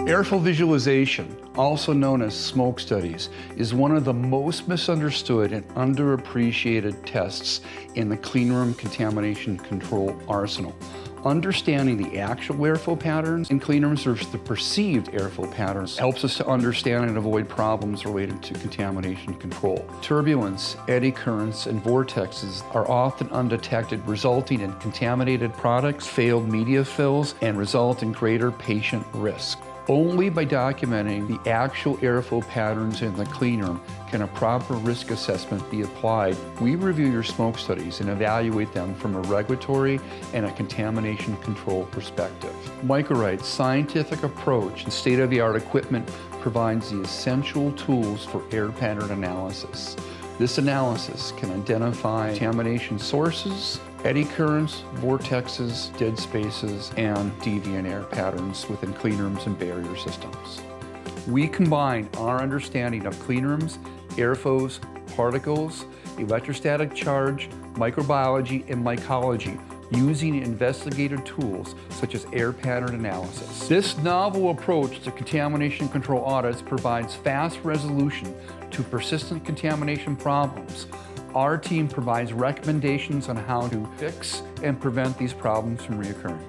Airflow visualization, also known as smoke studies, is one of the most misunderstood and underappreciated tests in the cleanroom contamination control arsenal. Understanding the actual airflow patterns in cleanrooms versus the perceived airflow patterns helps us to understand and avoid problems related to contamination control. Turbulence, eddy currents, and vortexes are often undetected, resulting in contaminated products, failed media fills, and result in greater patient risk. Only by documenting the actual airflow patterns in the cleanroom can a proper risk assessment be applied. We review your smoke studies and evaluate them from a regulatory and a contamination control perspective. Microrite's scientific approach and state-of-the-art equipment provides the essential tools for air pattern analysis. This analysis can identify contamination sources, eddy currents, vortexes, dead spaces, and deviant air patterns within cleanrooms and barrier systems. We combine our understanding of cleanrooms, airflows, particles, electrostatic charge, microbiology, and mycology using investigative tools such as air pattern analysis. This novel approach to contamination control audits provides fast resolution to persistent contamination problems. Our team provides recommendations on how to fix and prevent these problems from reoccurring.